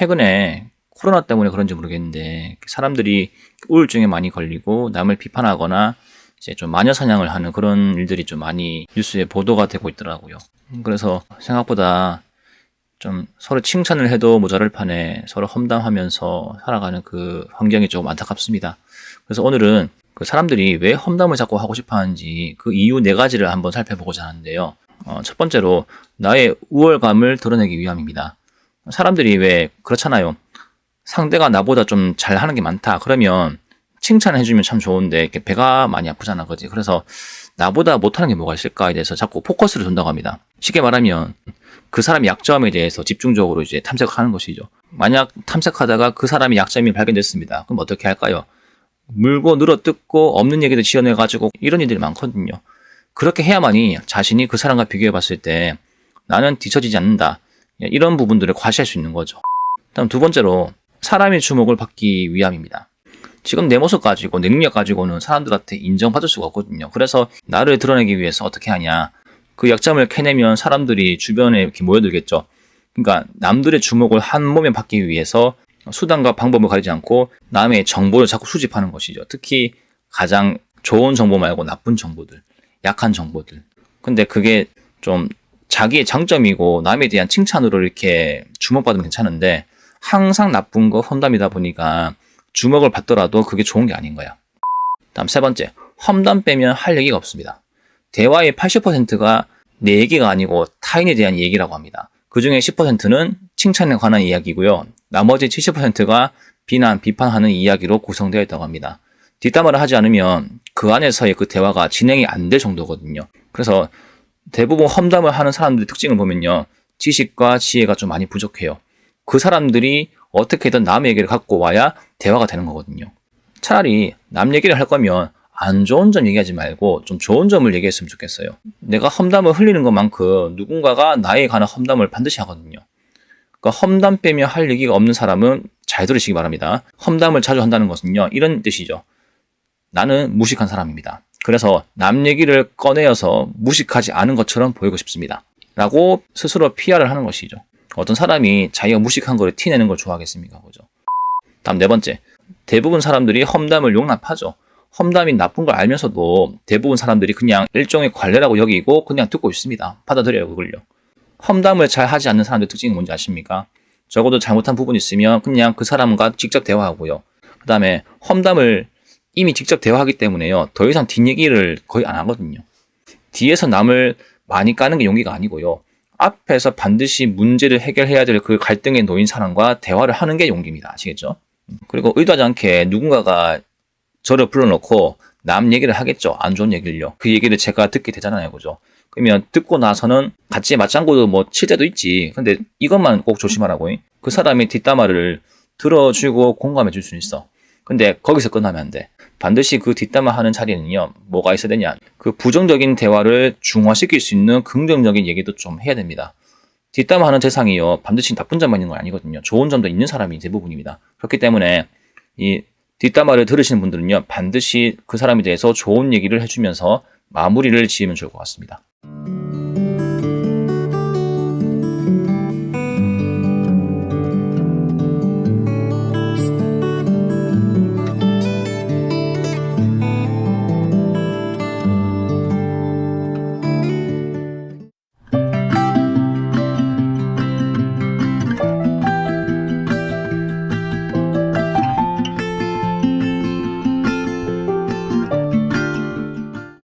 최근에 코로나 때문에 그런지 모르겠는데 사람들이 우울증에 많이 걸리고 남을 비판하거나 이제 좀 마녀 사냥을 하는 그런 일들이 좀 많이 뉴스에 보도가 되고 있더라고요. 그래서 생각보다 좀 서로 칭찬을 해도 모자랄 판에 서로 험담하면서 살아가는 그 환경이 조금 안타깝습니다. 그래서 오늘은 그 사람들이 왜 험담을 자꾸 하고 싶어 하는지 그 이유 4가지를 한번 살펴보고자 하는데요. 첫 번째로 나의 우월감을 드러내기 위함입니다. 사람들이 왜 그렇잖아요. 상대가 나보다 좀 잘하는 게 많다. 그러면 칭찬해주면 참 좋은데 이렇게 배가 많이 아프잖아, 그지? 그래서 나보다 못하는 게 뭐가 있을까에 대해서 자꾸 포커스를 둔다고 합니다. 쉽게 말하면 그 사람의 약점에 대해서 집중적으로 이제 탐색하는 것이죠. 만약 탐색하다가 그 사람의 약점이 발견됐습니다. 그럼 어떻게 할까요? 물고 늘어뜯고 없는 얘기도 지어내가지고 이런 일들이 많거든요. 그렇게 해야만이 자신이 그 사람과 비교해봤을 때 나는 뒤처지지 않는다. 이런 부분들을 과시할 수 있는 거죠. 다음 2번째로 사람의 주목을 받기 위함입니다. 지금 내 모습 가지고 내 능력 가지고는 사람들한테 인정받을 수가 없거든요. 그래서 나를 드러내기 위해서 어떻게 하냐. 그 약점을 캐내면 사람들이 주변에 이렇게 모여들겠죠. 그러니까 남들의 주목을 한 몸에 받기 위해서 수단과 방법을 가리지 않고 남의 정보를 자꾸 수집하는 것이죠. 특히 가장 좋은 정보 말고 나쁜 정보들, 약한 정보들. 근데 그게 좀 자기의 장점이고 남에 대한 칭찬으로 이렇게 주목받으면 괜찮은데 항상 나쁜 거 험담이다 보니까 주목을 받더라도 그게 좋은 게 아닌 거야. 다음 3번째, 험담 빼면 할 얘기가 없습니다. 대화의 80%가 내 얘기가 아니고 타인에 대한 얘기라고 합니다. 그 중에 10%는 칭찬에 관한 이야기고요. 나머지 70%가 비난, 비판하는 이야기로 구성되어 있다고 합니다. 뒷담화를 하지 않으면 그 안에서의 그 대화가 진행이 안 될 정도거든요. 그래서 대부분 험담을 하는 사람들의 특징을 보면요. 지식과 지혜가 좀 많이 부족해요. 그 사람들이 어떻게든 남의 얘기를 갖고 와야 대화가 되는 거거든요. 차라리 남 얘기를 할 거면 안 좋은 점 얘기하지 말고 좀 좋은 점을 얘기했으면 좋겠어요. 내가 험담을 흘리는 것만큼 누군가가 나에 관한 험담을 반드시 하거든요. 그러니까 험담 빼면 할 얘기가 없는 사람은 잘 들으시기 바랍니다. 험담을 자주 한다는 것은요. 이런 뜻이죠. 나는 무식한 사람입니다. 그래서 남 얘기를 꺼내어서 무식하지 않은 것처럼 보이고 싶습니다. 라고 스스로 PR을 하는 것이죠. 어떤 사람이 자기가 무식한 걸 티내는 걸 좋아하겠습니까? 그죠? 다음 4번째. 대부분 사람들이 험담을 용납하죠. 험담이 나쁜 걸 알면서도 대부분 사람들이 그냥 일종의 관례라고 여기고 그냥 듣고 있습니다. 받아들여요, 그걸요. 험담을 잘 하지 않는 사람들의 특징이 뭔지 아십니까? 적어도 잘못한 부분이 있으면 그냥 그 사람과 직접 대화하고요. 그 다음에 험담을 이미 직접 대화하기 때문에요. 더 이상 뒷얘기를 거의 안 하거든요. 뒤에서 남을 많이 까는 게 용기가 아니고요. 앞에서 반드시 문제를 해결해야 될 그 갈등에 놓인 사람과 대화를 하는 게 용기입니다. 아시겠죠? 그리고 의도하지 않게 누군가가 저를 불러놓고 남 얘기를 하겠죠. 안 좋은 얘기를요. 그 얘기를 제가 듣게 되잖아요. 그죠? 그러면 듣고 나서는 같이 맞장구도 뭐 칠 때도 있지. 근데 이것만 꼭 조심하라고. 그 사람의 뒷담화를 들어주고 공감해 줄 수는 있어. 근데 거기서 끝나면 안 돼. 반드시 그 뒷담화 하는 자리는요. 뭐가 있어야 되냐. 그 부정적인 대화를 중화시킬 수 있는 긍정적인 얘기도 좀 해야 됩니다. 뒷담화 하는 대상이요. 반드시 나쁜 점만 있는 건 아니거든요. 좋은 점도 있는 사람이 대부분입니다. 그렇기 때문에 이 뒷담화를 들으시는 분들은요. 반드시 그 사람에 대해서 좋은 얘기를 해주면서 마무리를 지으면 좋을 것 같습니다.